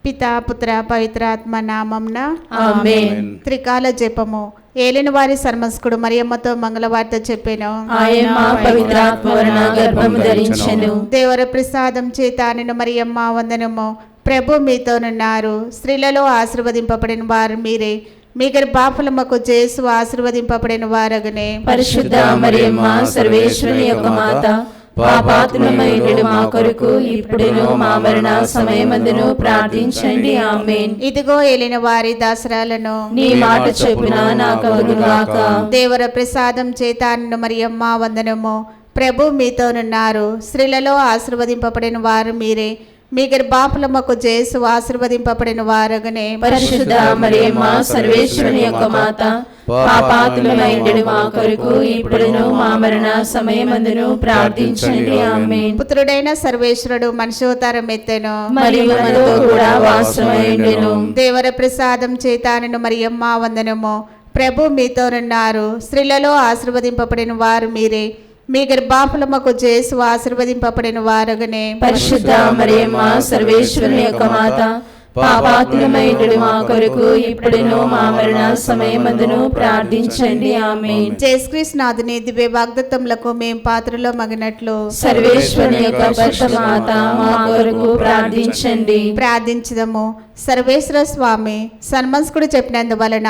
పితా పుత్ర పవిత్రాత్మ నామంన ఆమేన్. త్రికాల జపము. ఏలిన వారి సర్మస్కుడు మరియమ్మతో మంగళవార్త చెప్పెను. ఆయమ్మ పవిత్రాత్మ వలన గర్భము ధరించెను. దేవర ప్రసాదం చేత నిన్ను మరియమ్మ వందనము. ప్రభు మీతోనున్నారు. స్త్రీలలో ఆశీర్వదింపబడిన వారు మీరే. మీ గర్భఫలముకు యేసు ఆశీర్వదింపబడిన వారగునే. పరిశుద్ధ మరియమ్మ సర్వేశ్వరుని యొక్క మాత, పాపాత్ములమైనడు మా కొరకు ఇప్పుడును మా మరణ సమయమందును ప్రార్థించండి. ఆమేన్. ఇదిగో ఏలిన వారి దాసరాలను. నీ మాట చొప్పున నాకు అగునుగాక. దేవర ప్రసాదం చేత నిన్ను మరియమ్మ వందనము. ప్రభు మీతోనున్నారు. స్త్రీలలో ఆశీర్వదింపబడిన వారు మీరే. మీ గర్భఫలముకు యేసు ఆశీర్వదింపబడిన వారగునే. పరిశుద్ధ మరియమ్మ సర్వేశ్వరుని యొక్క మాత, పాపాత్ములమైనడు మా కొరకు ఇప్పుడును మా మరణ సమయమందును ప్రార్థించండి. ఆమేన్. పుత్రుడైన సర్వేశ్వరుడు మనుష్యోతారం ఎత్తెను. మరియు మనతో కూడా వాసమైండెను. దేవర ప్రసాదం చేత నిన్ను మరియమ్మ వందనము. ప్రభు మీతోనున్నారు. స్త్రీలలో ఆశీర్వదింపబడిన వారు మీరే. మీ గర్భఫలముకు యేసు ఆశీర్వదింపబడిన వారగునే. పరిశుద్ధ మరియమ్మ సర్వేశ్వరుని యొక్క మాత, పాపాత్ములమైనడు మా కొరకు ఇప్పుడును మా మరణ సమయమందును ప్రార్థించండి. ఆమేన్. యేసుక్రీస్తునాథుని దివ్య వాగ్దత్తములకు మేం పాత్రలో మగినట్లు సర్వేశ్వరుని యొక్క పరిశుద్ధ మాత మా కొరకు ప్రార్థించండి. ప్రార్థించదము. సర్వేశ్వర స్వామి, సన్మస్కుడు చెప్పినందువలన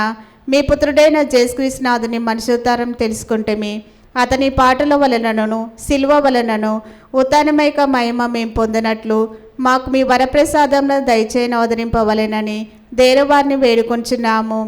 మీ పుత్రుడైన యేసుక్రీస్తునాథుని మనుష్యోతారం తెలుసుకుంటేమి. అతని పాటల వలనను శిలువ వలనను ఉత్థానమైక మహిమ మేము పొందినట్లు మాకు మీ వరప్రసాదంలో దయచేయని అవతరింపవలెనని దేవవారిని వేడుకొంచున్నాము.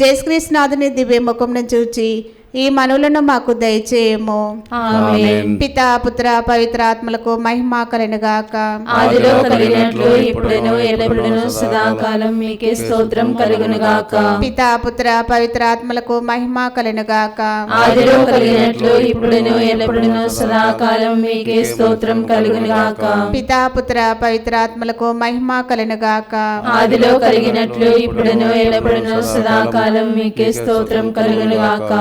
యేసుక్రీస్తునాథుని దివ్య ముఖంను చూచి ఈ మనులను మాకు దయచేయము. ఆమేన్. పితా పుత్ర పవిత్రాత్మలకు మహిమ కలుగునుగాక. ఆదిలో కలిగినట్లు ఇప్పుడును ఎల్లప్పుడును సదాకాలం మీకే స్తోత్రం కలుగునుగాక. పితా పుత్ర పవిత్రాత్మలకు మహిమ కలుగునుగాక. ఆదిలో కలిగినట్లు ఇప్పుడును ఎల్లప్పుడును సదాకాలం మీకే స్తోత్రం కలుగునుగాక. పితా పుత్ర పవిత్రాత్మలకు మహిమ కలుగునుగాక. ఆదిలో కలిగినట్లు ఇప్పుడును ఎల్లప్పుడును సదాకాలం మీకే స్తోత్రం కలుగునుగాక.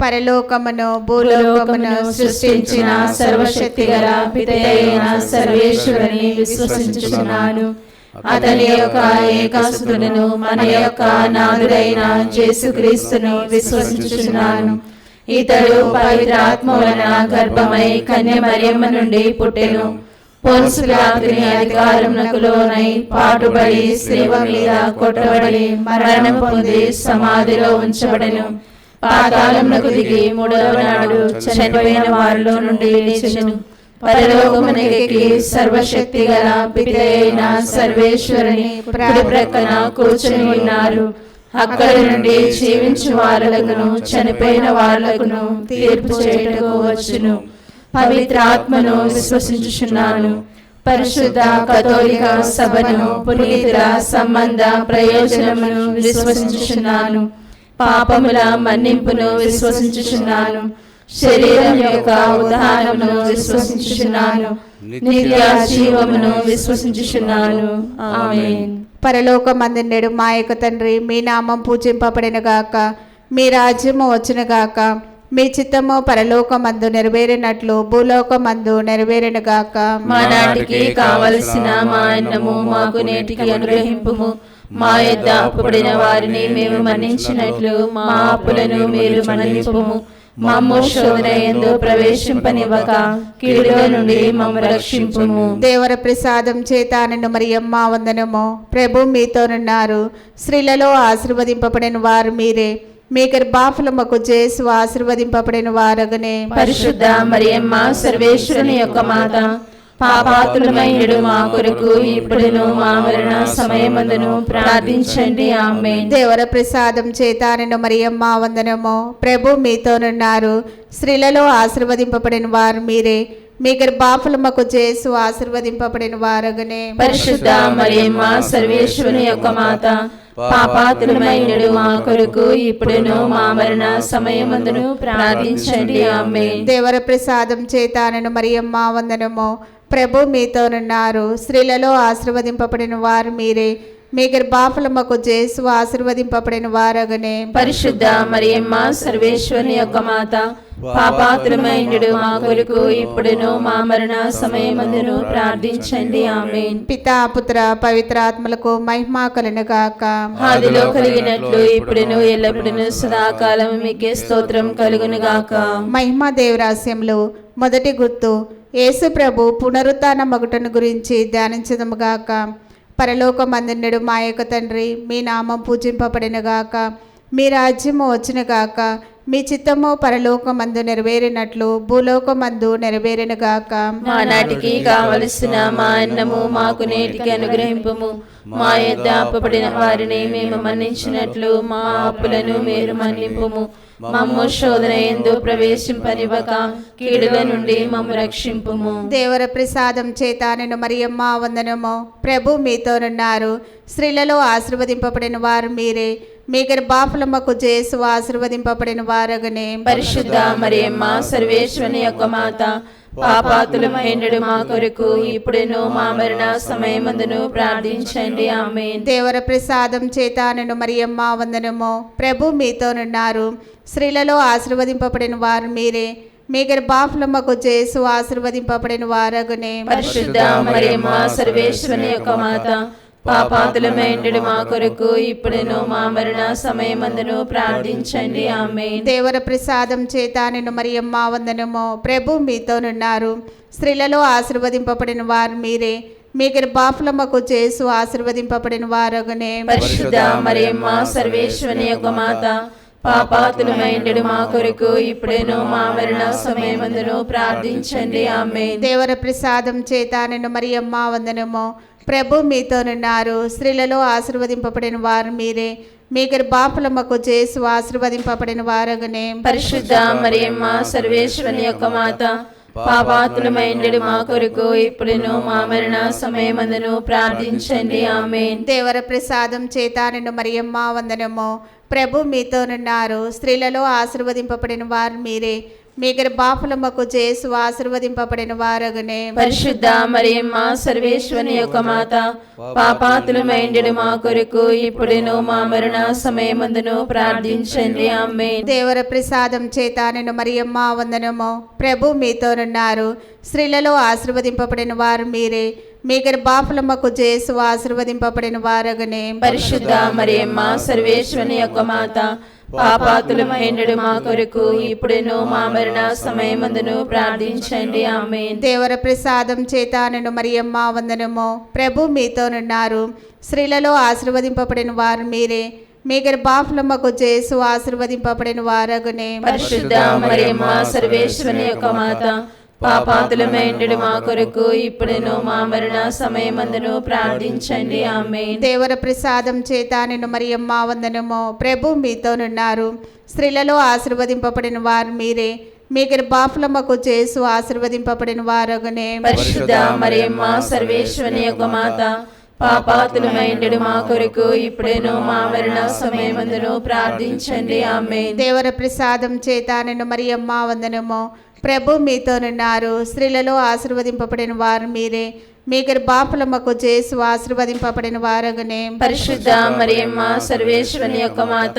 పరలోకమును భూలోకమును సృష్టించిన సర్వశక్తి గల పితయైన సర్వేశ్వరుని విశ్వసించుచున్నాను. అతని యొక్క ఏకసుతులను మన యొక్క నాథుడైన యేసుక్రీస్తును విశ్వసించుచున్నాను. ఇతడు పవిత్రాత్మ వలన గర్భమై కన్య మరియమ్మ నుండి పుట్టెను. పొన్సు పిలాతుని అధికారమునకు లోనై పాటుబడి శిలువ మీద కొట్టబడి మరణం పొంది సమాధిలో ఉంచబడెను. పాతాళమునకు దిగి మూడవ నాడు చనిపోయిన వారిలో నుండి లేచెను. పరలోకమునకెక్కి సర్వశక్తి గల పితయైన సర్వేశ్వరుని కుడి ప్రక్కన కూర్చుని ఉన్నారు. అక్కడి నుండి జీవించు వారలకును చనిపోయిన వారలకును తీర్పు చేయుటకు వచ్చును. పవిత్రాత్మను విశ్వసించుచున్నాను. పరిశుద్ధ కథోలిక సభను పునీతుల సంబంధ ప్రయోజనమును విశ్వసించుచున్నాను. పాపముల మన్నింపును విశ్వసించుచున్నాను. శరీరం యొక్క ఉదాహరణను విశ్వసించుచున్నాను. నిత్య జీవమును విశ్వసించుచున్నాను. ఆమేన్. పరలోకమందుండెడు మా యొక్క తండ్రి, మీ నామం పూజింపబడినగాక. మీ రాజ్యము వచ్చునుగాక. మీ చిత్తము పరలోకమందు నెరవేరినట్లు భూలోకమందు నెరవేరునుగాక. మా నాటికి కావలసిన మా అన్నము మాకు నేటికి అనుగ్రహింపుము. మా యొద్ద అప్పుబడిన వారిని మేము మన్నించినట్లు మా అప్పులను మీరు మన్నింపుము. మమ్ము శోధన యందు ప్రవేశింపనివ్వక కీడులో నుండి మమ్ము రక్షింపుము. దేవర ప్రసాదం చేత నిన్ను మరియమ్మ వందనము. ప్రభు మీతోనున్నారు. స్త్రీలలో ఆశీర్వదింపబడిన వారు మీరే. మీ గర్భఫలముకు యేసు ఆశీర్వదింపబడిన వారగునే. పరిశుద్ధ మరియమ్మ సర్వేశ్వరుని యొక్క మాత, పాపాత్ములమైనడు మా కొరకు ఇప్పుడును మా మరణ సమయమందును ప్రార్థించండి. ఆమేన్. దేవర ప్రసాదం చేత నిన్ను మరియమ్మ వందనము. ప్రభు మీతోనున్నారు. స్త్రీలలో ఆశీర్వదింపబడిన వారు మీరే. మీ గర్భఫలముకు యేసు ఆశీర్వదింపబడిన వారగునే. పరిశుద్ధ మరియమ్మ సర్వేశ్వరుని యొక్క మాత, పాపాత్ములమైనడు మా కొరకు ఇప్పుడును మా మరణ సమయమందును ప్రార్థించండి. ఆమేన్. దేవర ప్రసాదం చేత నిన్ను మరియమ్మ వందనము. ప్రభు మీతోనున్నారు. స్త్రీలలో ఆశీర్వదింపబడిన వారు మీరే. మీ గర్భఫలముకు యేసు ఆశీర్వదింపబడిన వారగునే. పరిశుద్ధ మరియమ్మ సర్వేశ్వరుని యొక్క మాత, పాపాత్రులమైనడు మా కొరకు ఇప్పుడును మా మరణ సమయమందును ప్రార్థించండి. ఆమేన్. పితా పుత్ర పవిత్రాత్మలకు మహిమ కలుగును గాక. ఆదిలో కలిగినట్లు ఇప్పుడును ఎల్లప్పుడును సదాకాలం మీకే స్తోత్రం కలుగును గాక. మహిమ దేవరాస్యంలో మొదటి గుర్తు యేసు ప్రభు పునరుత్థాన మగుటను గురించి ధ్యానించదము గాక. పరలోకమందుండెడు మా యొక్క తండ్రి, మీ నామం పూజింపబడిన గాక. మీ రాజ్యము వచ్చిన గాక. మీ చిత్తము పరలోకమందు నెరవేరినట్లు భూలోకమందు నెరవేరిన గాక. మా నాటికి కావలసిన మా అన్నము మాకు నేటికి అనుగ్రహింపుము. మా యొద్ద అప్పుపడిన వారిని మేము మన్నించినట్లు మా అప్పులను మీరు మన్నింపుము. మమ్ము శోధన యందు ప్రవేశింపనివ్వక కీడుల నుండి మమ్ము రక్షింపుము. దేవర ప్రసాదం చేత నిన్ను మరియమ్మ వందనము. ప్రభు మీతోనున్నారు. స్త్రీలలో ఆశీర్వదింపబడిన వారు మీరే. మీ గర్భఫలముకు యేసు ఆశీర్వదింపబడిన వారగనే. పరిశుద్ధ మరియమ్మ సర్వేశ్వరుని యొక్క మాత, పాపాతులమైనడు మా కొరకు ఇప్పుడును మా మరణ సమయమందును ప్రార్థించండి. ఆమేన్. దేవర ప్రసాదం చేత నిన్ను మరియమ్మ వందనము. ప్రభు మీతోనున్నారు. స్త్రీలలో ఆశీర్వదింపబడిన వారు మీరే. మీ గర్భఫలముకు యేసు ఆశీర్వదింపబడిన వారగనే. పరిశుద్ధ మరియమ్మ సర్వేశ్వరుని యొక్క మాత, పాపాతులమైనడు మా కొరకు ఇప్పుడును మా మరణ సమయమందును ప్రార్థించండి. ఆమేన్. దేవర ప్రసాదం చేత నిన్ను మరియమ్మ వందనము. ప్రభు మీతోనున్నారు. స్త్రీలలో ఆశీర్వదింపబడిన వారు మీరే. మీ గర్భఫలముకు యేసు ఆశీర్వదింపబడిన వారగనే. పరిశుద్ధ మరియమ్మ సర్వేశ్వరుని యొక్క మాత, పాపాతులమైనడు మా కొరకు ఇప్పుడును మా మరణ సమయమందును ప్రార్థించండి. ఆమేన్. దేవర ప్రసాదం చేత నిన్ను మరియమ్మ వందనము. ప్రభు మీతోనున్నారు. స్త్రీలలో ఆశీర్వదింపబడిన వారు మీరే. మీ గర్భఫలముకు యేసు ఆశీర్వదింపబడిన వారగనే. పరిశుద్ధ మరియమ్మ సర్వేశ్వరుని యొక్క మాత, పాపాతులమైనడు మా కొరకు ఇప్పుడును మా మరణ సమయమందును ప్రార్థించండి. ఆమేన్. దేవర ప్రసాదం చేత నిన్ను మరియమ్మ వందనము. ప్రభు మీతోనున్నారు. స్త్రీలలో ఆశీర్వదింపబడిన వారు మీరే. మీ గర్భఫలముకు యేసు ఆశీర్వదింపబడిన వారగనే. పరిశుద్ధ మరియమ్మ సర్వేశ్వరుని యొక్క మాత, పాపాతులమైనడు మా కొరకు ఇప్పుడును మా మరణ సమయమందును ప్రార్థించండి. ఆమేన్. దేవర ప్రసాదం చేత నిన్ను మరియమ్మ వందనము. ప్రభు మీతోనున్నారు. స్త్రీలలో ఆశీర్వదింపబడిన వారు మీరే. మీ గర్భఫలముకు యేసు ఆశీర్వదింపబడిన వారగనే. పరిశుద్ధ మరియమ్మ సర్వేశ్వరుని యొక్క మాత, పాపాతులమైనడు మా కొరకు ఇప్పుడును మా మరణ సమయమందును ప్రార్థించండి. ఆమేన్. దేవర ప్రసాదం చేత నిన్ను మరియమ్మ వందనము. ప్రభు మీతోనున్నారు. స్త్రీలలో ఆశీర్వదింపబడిన వారు మీరే. మీ గర్భఫలముకు యేసు ఆశీర్వదింపబడిన వారగనే. పరిశుద్ధ మరియమ్మ సర్వేశ్వరుని యొక్క మాత, పాపాతులమైనడు మా కొరకు ఇప్పుడును మా మరణ సమయమందును ప్రార్థించండి. ఆమేన్. దేవర ప్రసాదం చేత నిన్ను మరియమ్మ వందనము. ప్రభు మీతోనున్నారు. స్త్రీలలో ఆశీర్వదింపబడిన వారు మీరే. మీ గర్భఫలముకు యేసు ఆశీర్వదింపబడిన వారగనే. పరిశుద్ధ మరియమ్మ సర్వేశ్వరుని యొక్క మాత, పాపాతులమైనడు మా కొరకు ఇప్పుడును మా మరణ సమయమందును ప్రార్థించండి. ఆమేన్. దేవర ప్రసాదం చేత నిన్ను మరియమ్మ వందనము. ప్రభు మీతోనున్నారు. స్త్రీలలో ఆశీర్వదింపబడిన వారు మీరే. మీ గర్భఫలముకు యేసు ఆశీర్వదింపబడిన వారగనే. పరిశుద్ధ మరియమ్మ సర్వేశ్వరుని యొక్క మాత,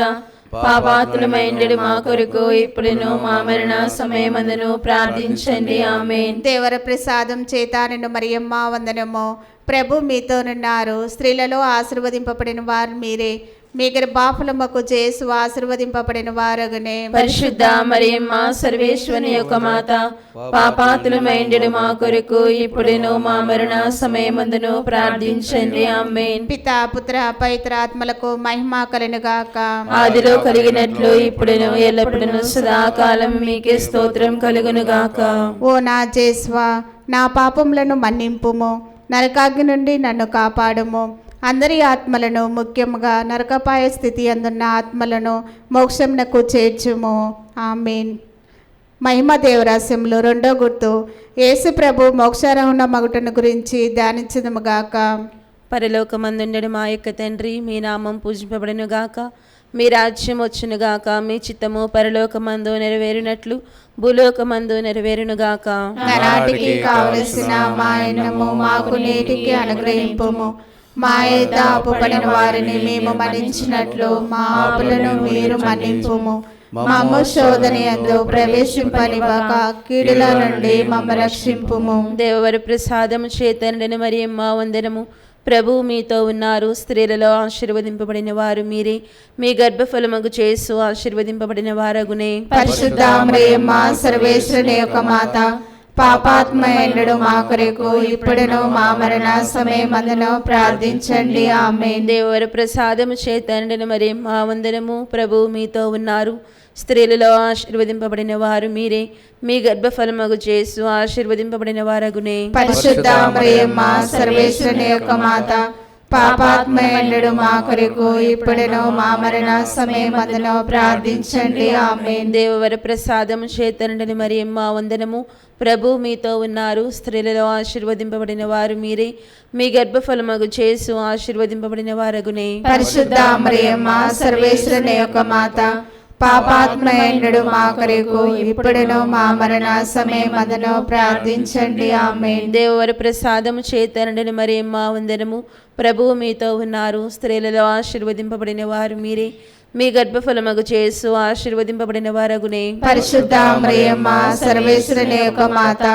పాపాతులమైనడు మా కొరకు ఇప్పుడును మా మరణ సమయమందును ప్రార్థించండి. ఆమేన్. దేవర ప్రసాదం చేత నిన్ను మరియమ్మ వందనము. ప్రభు మీతోనున్నారు. స్త్రీలలో ఆశీర్వదింపబడిన వారు మీరే. మీ గర్భఫలముకు యేసు ఆశీర్వదింపబడిన వారగనే. పరిశుద్ధ మరియమ్మ సర్వేశ్వరుని యొక్క మాత, పాపాతులమైనడు మా కొరకు ఇప్పుడును మా మరణ సమయమందును ప్రార్థించండి. ఆమేన్. పితా పుత్ర పవిత్రాత్మలకు మహిమ కలుగును గాక. ఆదిలో కలిగినట్లు ఇప్పుడును ఎల్లప్పుడును సదాకాలం మీకే స్తోత్రం కలుగును గాక. ఓ నా యేసువా, నా పాపములను మన్నింపుము. నరకాగ్ని నుండి నన్ను కాపాడుము. అందరి ఆత్మలను, ముఖ్యంగా నరకపాయ స్థితి అందున్న ఆత్మలను మోక్షంనకు చేర్చుము. ఆమేన్. మహిమ దేవరాస్యంలో రెండో గుర్తు యేసు ప్రభు మోక్షారోహణ మగుటను గురించి ధ్యానించదము గాక. పరలోకమందుండెడు మా యొక్క తండ్రి, మీ నామం పూజింపబడును గాక. మీ రాజ్యం వచ్చును గాక. మీ చిత్తము పరలోకమందు నెరవేరినట్లు భూలోకమందు నెరవేరును గాక. నాటికి కావలసిన మా అన్నము మాకు నేటికి అనుగ్రహింపుము. మా యొద్ద అప్పుపడిన వారిని మేము మన్నించినట్లు మా అప్పులను మీరు మన్నింపుము. మమ్ము శోధనయందు ప్రవేశింపనివ్వక కీడుల నుండి మమ్ము రక్షింపుము. దేవవర ప్రసాదము చేతండని మరియమ్మ వందనము. ప్రభు మీతో ఉన్నారు, స్త్రీలలో ఆశీర్వదింపబడిన వారు మీరే, మీ గర్భఫలముగు చేసు ఆశీర్వదింపబడిన వారగునే. పరిశుద్ధ మరియమ్మ సర్వేశ్వరుని యొక్క మాత, పాపాత్మయుడు మా కొరకు ఇప్పుడును మా మరణ సమయమందును ప్రార్థించండి. ఆమేన్. దేవవర ప్రసాదము చేతండని మరియమ్మ వందనము. ప్రభు మీతో ఉన్నారు, స్త్రీలలో ఆశీర్వదింపబడిన వారు మీరే, మీ గర్భఫలముగు చేసు ఆశీర్వదింపబడిన వారగునే. పరిశుద్ధ మరియమ్మ సర్వేశ్వరుని యొక్క మాత, పాపాత్మయుడు మా కొరకు ఇప్పుడును మా మరణ సమయమందును ప్రార్థించండి. ఆమేన్. దేవవర ప్రసాదము చేతండని మరియమ్మ వందనము. ప్రభు మీతో ఉన్నారు, స్త్రీలలో ఆశీర్వదింపబడిన వారు మీరే, మీ గర్భఫలముగు చేసు ఆశీర్వదింపబడిన వారగునే. పరిశుద్ధ మరియమ్మ సర్వేశ్వరుని యొక్క మాత, పాపాత్మయుడు మా కొరకు ఇప్పుడును మా మరణ సమయమందును ప్రార్థించండి. ఆమేన్. దేవవర ప్రసాదము చేతండని మరియమ్మ వందనము. ప్రభు మీతో ఉన్నారు, స్త్రీలలో ఆశీర్వదింపబడిన వారు మీరే, మీ గర్భఫలముగు చేసు ఆశీర్వదింపబడిన వారగునే. పరిశుద్ధ మరియమ్మ సర్వేశ్వరుని యొక్క మాత,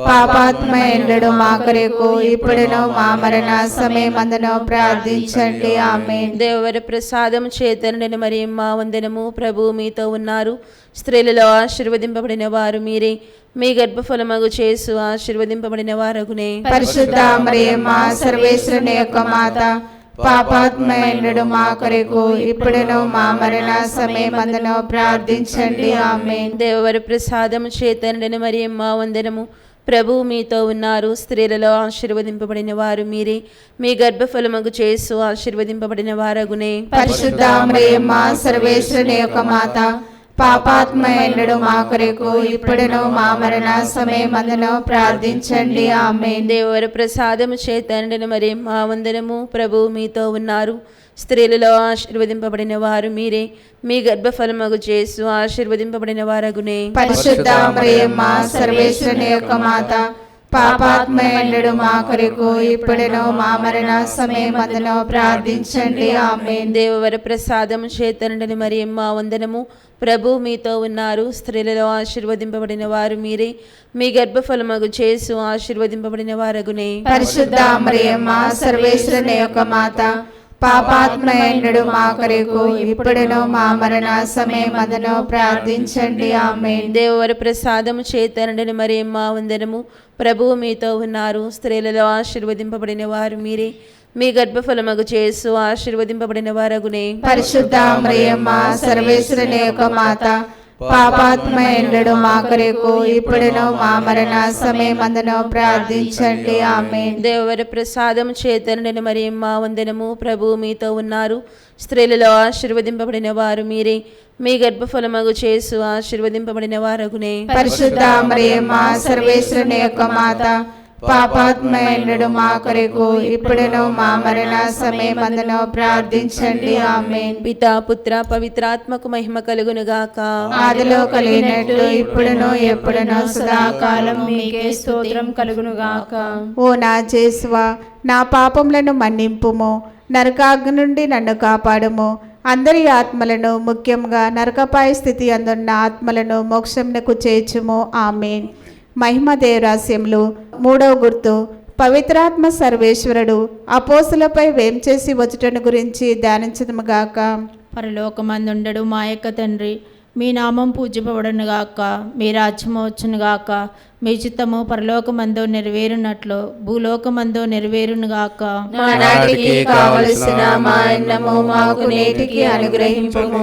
పాపాత్మయుడు మా కొరకు ఇప్పుడును మా మరణ సమయమందును ప్రార్థించండి. ఆమేన్. దేవవర ప్రసాదము చేతండని మరియమ్మ వందనము. ప్రభు మీతో ఉన్నారు, స్త్రీలలో ఆశీర్వదింపబడిన వారు మీరే, మీ గర్భఫలముగు చేసు ఆశీర్వదింపబడిన వారగునే. పరిశుద్ధ మరియమ్మ సర్వేశ్వరుని యొక్క మాత, పాపాత్మయుడు మా కొరకు ఇప్పుడును మా మరణ సమయమందును ప్రార్థించండి. ఆమేన్. దేవవర ప్రసాదము చేతండని మరియమ్మ వందనము. ప్రభు మీతో ఉన్నారు, స్త్రీలలో ఆశీర్వదింపబడిన వారు మీరే, మీ గర్భఫలముగు చేసు ఆశీర్వదింపబడిన వారగునే. పరిశుద్ధ మరియమ్మ సర్వేశ్వరుని యొక్క మాత, పాపాత్మయుడు మా కొరకు ఇప్పుడును మా మరణ సమయమందును ప్రార్థించండి. ఆమేన్. దేవవర ప్రసాదము చేతండని మరియమ్మ వందనము. ప్రభు మీతో ఉన్నారు, స్త్రీలలో ఆశీర్వదింపబడిన వారు మీరే, మీ గర్భఫలముగు చేసు ఆశీర్వదింపబడిన వారగునే. పరిశుద్ధ మరియమ్మ సర్వేశ్వరుని యొక్క మాత, పాపాత్మయుడు మా కొరకు ఇప్పుడును మా మరణ సమయమందును ప్రార్థించండి. ఆమేన్. దేవవర ప్రసాదము చేతండని మరియమ్మ వందనము. ప్రభు మీతో ఉన్నారు, స్త్రీలలో ఆశీర్వదింపబడిన వారు మీరే, మీ గర్భఫలముగు చేసు ఆశీర్వదింపబడిన వారగునే. పరిశుద్ధ మరియమ్మ సర్వేశ్వరుని యొక్క మాత, పాపాత్మయుడు మా కొరకు ఇప్పుడును మా మరణ సమయమందును ప్రార్థించండి. ఆమేన్. దేవవర ప్రసాదము చేతండని మరియమ్మ వందనము. ప్రభు మీతో ఉన్నారు, స్త్రీలలో ఆశీర్వదింపబడిన వారు మీరే, మీ గర్భఫలముగు చేసు ఆశీర్వదింపబడిన వారగునే. పరిశుద్ధ మరియమ్మ సర్వేశ్వరుని యొక్క మాత, పాపాత్మయుడు మా కొరకు ఇప్పుడును మా మరణ సమయమందును ప్రార్థించండి. ఆమేన్. దేవవర ప్రసాదము చేతండని మరియమ్మ వందనము. ప్రభు మీతో ఉన్నారు, స్త్రీలలో ఆశీర్వదింపబడిన వారు మీరే, మీ గర్భఫలముగు చేసు ఆశీర్వదింపబడిన వారగునే. పరిశుద్ధ మరియమ్మ సర్వేశ్వరుని యొక్క మాత, పాపాత్మయుడు మా కొరకు ఇప్పుడును మా మరణ సమయమందును ప్రార్థించండి. ఆమేన్. పితా పుత్ర పవిత్రాత్మకు మహిమ కలుగును గాక. ఆదిలో కలిగినట్లు ఇప్పుడును ఎప్పుడును సదాకాలం మీకే స్తోత్రం కలుగును గాక. ఓ నా యేసువా, నా పాపములను మన్నింపుము, నరకాగ్ని నుండి నన్ను కాపాడుము. అందరి ఆత్మలను, ముఖ్యంగా నరకపాయ స్థితి అందున్న ఆత్మలను మోక్షమునకు చేర్చుము. ఆమేన్. మహిమ దేవరాస్యములు. మూడవ గుర్తు, పవిత్రాత్మ సర్వేశ్వరుడు అపోస్తులపై వేంచేసి వచ్చుటను గురించి ధ్యానించదుముగాక. పరలోకమందుండడు మా యొక్క తండ్రి, మీ నామం పూజింపబడును గాక, మీ రాజ్యము వచ్చును గాక, మీ చిత్తము పరలోకమందు నెరవేరునట్లు భూలోకమందు నెరవేరును గాక. మా నాటికి కావలసిన మా అన్నము మాకు నేటికి అనుగ్రహింపుము.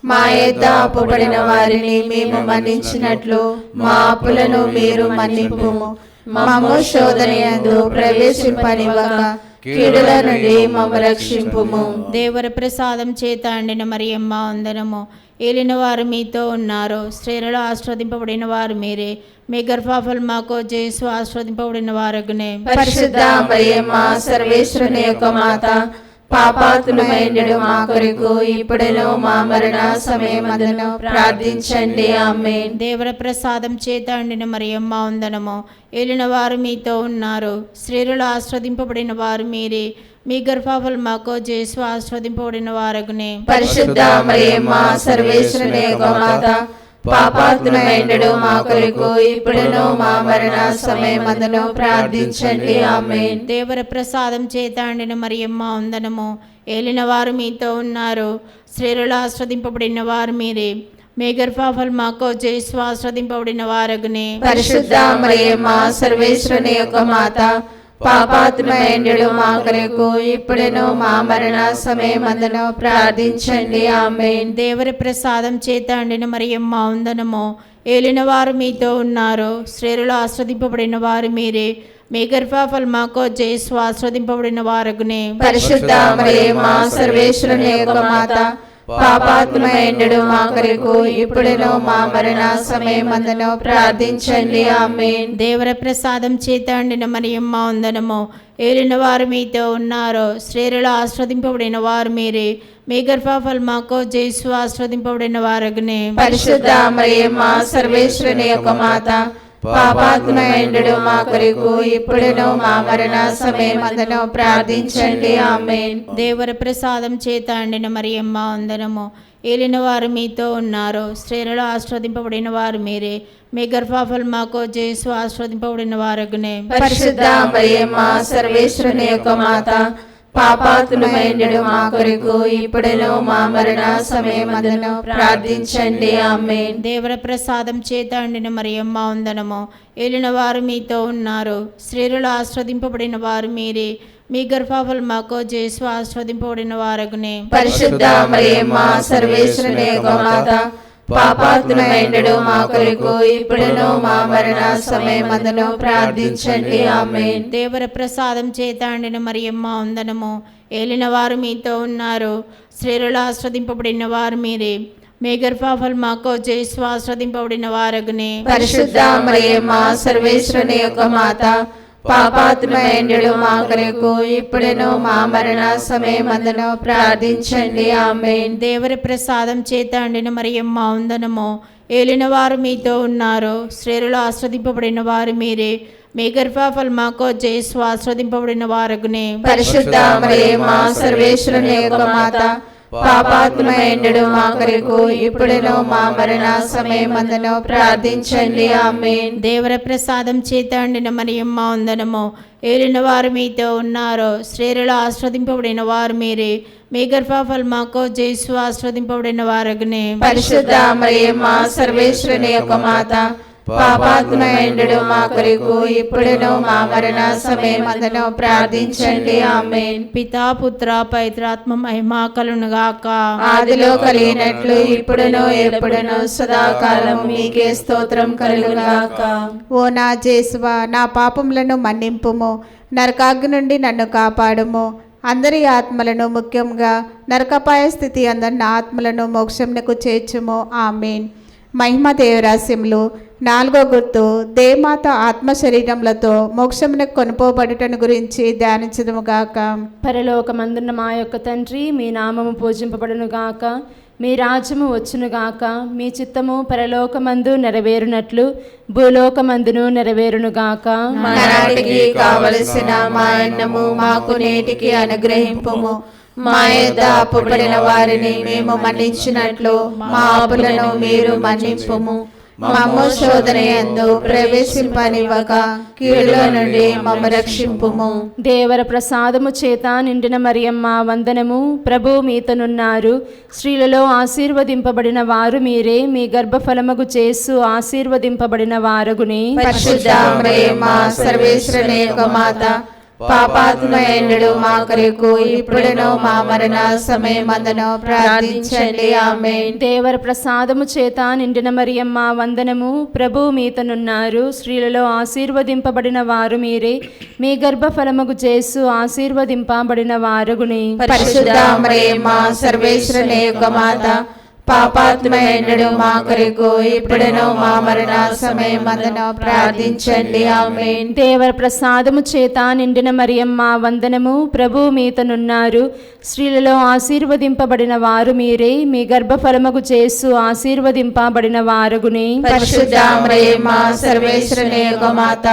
మా యొద్ద అప్పుబడిన వారిని మేము మన్నించినట్లు మా అప్పులను మీరు మన్నింపుము. మమ్ము శోధనయందు ప్రవేశింపనివ్వక కీడుల నుండి మమ్ము రక్షింపుము. దేవర ప్రసాదం చేత అండిన మరియమ్మ వందనము. ఏలిన వారు మీతో ఉన్నారు, స్త్రీలలో ఆస్వాదింపబడిన వారు మీరే, మీ గర్భఫలం మాకు చేసు ఆస్వాదింపబడిన వారగునే. పరిశుద్ధ మరియమ్మ సర్వేశ్వరుని యొక్క మాత, పాపాత్ములమైనడు మా కొరకు ఇప్పుడును మా మరణ సమయమందును ప్రార్థించండి. ఆమేన్. దేవర ప్రసాదం చేత అండిన మరియమ్మ వందనము. ఏలిన వారు మీతో ఉన్నారు, స్త్రీలలో ఆస్వాదింపబడిన వారు మీరే, మీ గర్భఫలముకు యేసు ఆశీర్వదింపబడిన వారగునే. పరిశుద్ధ మరియమ్మ సర్వేశ్వరుని యొక్క మాత, పాపాత్ములమైనడు మా కొరకు ఇప్పుడును మా మరణ సమయమందును ప్రార్థించండి. ఆమేన్. దేవర ప్రసాదం చేత అండిన మరియమ్మ వందనము. ఏలిన వారు మీతో ఉన్నారు, స్త్రీలలో ఆస్వాదింపబడిన వారు మీరే. మీ గర్భఫలముకు యేసు ఆశీర్వదింపబడిన వారగునే. పరిశుద్ధ మరియమ్మ సర్వేశ్వరుని యొక్క మాత, పాపాత్ములమైనడు మా కొరకు ఇప్పుడును మా మరణ సమయమందును ప్రార్థించండి. ఆమేన్. దేవర ప్రసాదం చేత అండిన మరియమ్మ వందనము. ఏలిన వారు మీతో ఉన్నారు, స్త్రీలలో ఆస్వాదింపబడిన వారు మీరే. మీ గర్భఫలముకు యేసు ఆశీర్వదింపబడిన వారగునే. పరిశుద్ధ మరియమ్మ సర్వేశ్వరుని యొక్క మాత, పాపాత్ములమైనడు మా కొరకు ఇప్పుడును మా మరణ సమయమందును ప్రార్థించండి. ఆమేన్. దేవర ప్రసాదం చేత అండిన మరియమ్మ వందనము. ఏలిన వారు మీతో ఉన్నారు, స్త్రీలలో ఆస్వాదింపబడిన వారు మీరే. మీ గర్భఫలముకు యేసు ఆశీర్వదింపబడిన వారగునే. పరిశుద్ధ మరియమ్మ సర్వేశ్వరుని యొక్క మాత, పాపాత్ములమైనడు మా కొరకు ఇప్పుడును మా మరణ సమయమందును ప్రార్థించండి. ఆమేన్. దేవర ప్రసాదం చేత అండిన మరియమ్మ వందనము. ఏలిన వారు మీతో ఉన్నారు, స్త్రీలలో ఆశీర్వదింపబడిన వారు మీరే. మీ గర్భఫలముకు యేసు ఆశీర్వదింపబడిన వారగునే. పరిశుద్ధ మరియమ్మ సర్వేశ్వరుని యొక్క మాత, పాపాత్ములమైనడు మా కొరకు ఇప్పుడును మా మరణ సమయమందును ప్రార్థించండి. ఆమేన్. దేవర ప్రసాదం చేత అండిన మరియమ్మ వందనము. ఏలిన వారు మీతో ఉన్నారు, స్త్రీలలో ఆశీర్వదింపబడిన వారు మీరే. మీ గర్భఫలముకు యేసు ఆశీర్వదింపబడిన వారగునే. పరిశుద్ధ మరియమ్మ సర్వేశ్వరుని యొక్క మాత, పాపాత్ములమైనడు మా కొరకు ఇప్పుడును మా మరణ సమయమందును ప్రార్థించండి. ఆమేన్. దేవర ప్రసాదం చేత అండిన మరియమ్మ వందనము. ఏలిన వారు మీతో ఉన్నారు, స్త్రీలలో ఆస్వాదింపబడిన వారు మీరే. మీ గర్భఫలముకు యేసు ఆశీర్వదింపబడిన వారగునే. పరిశుద్ధ మరియమ్మ సర్వేశ్వరుని యొక్క మాత, పాపాత్ములమైనడు మా కొరకు ఇప్పుడును మా మరణ సమయమందును ప్రార్థించండి. ఆమేన్. దేవర ప్రసాదం చేత అండిన మరియమ్మ వందనము. ఏలిన వారు మీతో ఉన్నారు, స్త్రీలలో ఆస్వాదింపబడిన వారు మీరే. మీ గర్భఫలముకు యేసు ఆశీర్వదింపబడిన వారగునే. పరిశుద్ధ మరియమ్మ సర్వేశ్వరుని యొక్క మాత, పాపాత్ములమైనడు మా కొరకు ఇప్పుడును మా మరణ సమయమందును ప్రార్థించండి. ఆమేన్. దేవర ప్రసాదం చేత అండిన మరియమ్మ వందనము. ఏలిన వారు మీతో ఉన్నారు, స్త్రీలలో ఆస్వాదింపబడిన వారు మీరే. మీ గర్భఫలముకు యేసు ఆశీర్వదింపబడిన వారగునే. పరిశుద్ధ మరియమ్మ సర్వేశ్వరుని యొక్క మాత, పాపాత్ములమైనడు మా కొరకు ఇప్పుడును మా మరణ సమయమందును ప్రార్థించండి. ఆమేన్. పితా పుత్ర పవిత్రాత్మ మహిమ కలుగునుగాక. ఆదిలో కలిగినట్లు ఇప్పుడును ఎప్పుడును సదాకాలం మీకే స్తోత్రం కలుగుగాక. ఓ నా యేసువా, నా పాపములను మన్నింపుము, నరకాగ్ని నుండి నన్ను కాపాడుము. అందరి ఆత్మలను, ముఖ్యంగా నరకపాయ స్థితి అందరిన ఆత్మలను మోక్షంనకు చేర్చుము. ఆమేన్. మహిమ దేవరాస్యములు. 4వ గుర్తు, దేవమాత ఆత్మ శరీరములతో మోక్షమునకు కొనుపోబడుటను గురించి ధ్యానించదుముగాక. పరలోకమందున్న మా యొక్క తండ్రి, మీ నామము పూజింపబడునుగాక. మీ రాజ్యము వచ్చునుగాక. మీ చిత్తము పరలోకమందు నెరవేరునట్లు భూలోకమందును నెరవేరునుగాక. మనాటికి కావలసిన మా అన్నము మాకు నేటికి అనుగ్రహింపుము. మా యొద్ద అప్పుబడిన వారిని మేము మన్నించినట్లు మా అప్పులను మీరు మన్నింపుము. మమ్ము శోధనయందు ప్రవేశింపనివ్వక కీడులో నుండి మమ్ము రక్షింపుము. దేవర ప్రసాదము చేత నిండిన మరియమ్మ వందనము. ప్రభు మీతోనున్నారు, స్త్రీలలో ఆశీర్వదింపబడిన వారు మీరే. మీ గర్భఫలముగు యేసు ఆశీర్వదింపబడిన వారగునే. పరిశుద్ధ మరియమ్మ సర్వేశ్వరుని యొక్క మాత, పాపాత్ములైనడు మా కొరకు ఇప్పుడును మా మరణ సమయమందును ప్రార్థించండి. ఆమేన్. దేవర ప్రసాదము చేత నిండిన మరియమ్మ వందనము. ప్రభు మీతోనున్నారు, స్త్రీలలో ఆశీర్వదింపబడిన వారు మీరే. మీ గర్భఫలముగు యేసు ఆశీర్వదింపబడిన వారగునే. పరిశుద్ధ మరియమ్మ సర్వేశ్వరుని యొక్క మాత, పాపాత్ములైనడు మా కొరకు ఇప్పుడును మా మరణ సమయమందును ప్రార్థించండి. ఆమేన్. దేవర ప్రసాదము చేత నిండిన మరియమ్మ వందనము. ప్రభు మీతోనున్నారు, స్త్రీలలో ఆశీర్వదింపబడిన వారు మీరే. మీ గర్భఫలముగు యేసు ఆశీర్వదింపబడిన వారగునే. పరిశుద్ధ మరియమ్మ సర్వేశ్వరుని యొక్క మాత,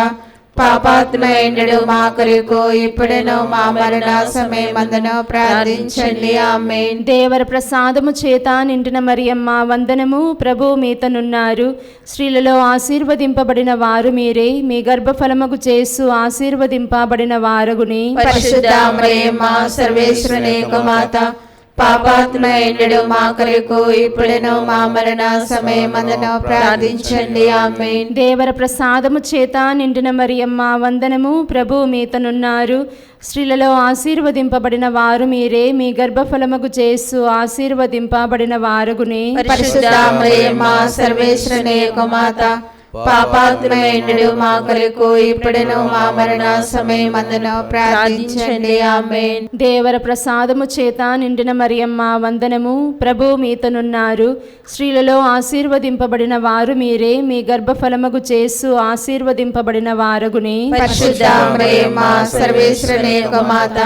పాపాత్ములైనడు మా కొరకు ఇప్పుడును మా మరణ సమయమందును ప్రార్థించండి. ఆమేన్. దేవర ప్రసాదము చేత నిండిన మరియమ్మ వందనము, ప్రభు మీతనున్నారు. స్త్రీలలో ఆశీర్వదింపబడిన వారు మీరే, మీ గర్భఫలముకు చేసు ఆశీర్వదింపబడిన వారగుని. పరిశుద్ధ మరియమ్మ సర్వేశ్వరుని యొక్క మాత, పాపాత్ములైనడు మా కొరకు ఇప్పుడును మా మరణ సమయమందును ప్రార్థించండి. ఆమేన్. దేవర ప్రసాదము చేత నిండిన మరియమ్మ వందనము, ప్రభు మీతనున్నారు. స్త్రీలలో ఆశీర్వదింపబడిన వారు మీరే, మీ గర్భఫలముకు చేసు ఆశీర్వదింపబడిన వారగుని. పరిశుద్ధ మరియమ్మ సర్వేశ్వరుని యొక్క మాత, పాపాత్ములైనడు మా కొరకు ఇప్పుడును మా మరణ సమయమందును ప్రార్థించండి. ఆమేన్. దేవర ప్రసాదము చేత నిండిన మరియమ్మ వందనము, ప్రభు మీతనున్నారు. స్త్రీలలో ఆశీర్వదింపబడిన వారు మీరే, మీ గర్భఫలముకు చేసు ఆశీర్వదింపబడిన వారగుని. పరిశుద్ధ మరియమ్మ సర్వేశ్వరుని యొక్క మాత,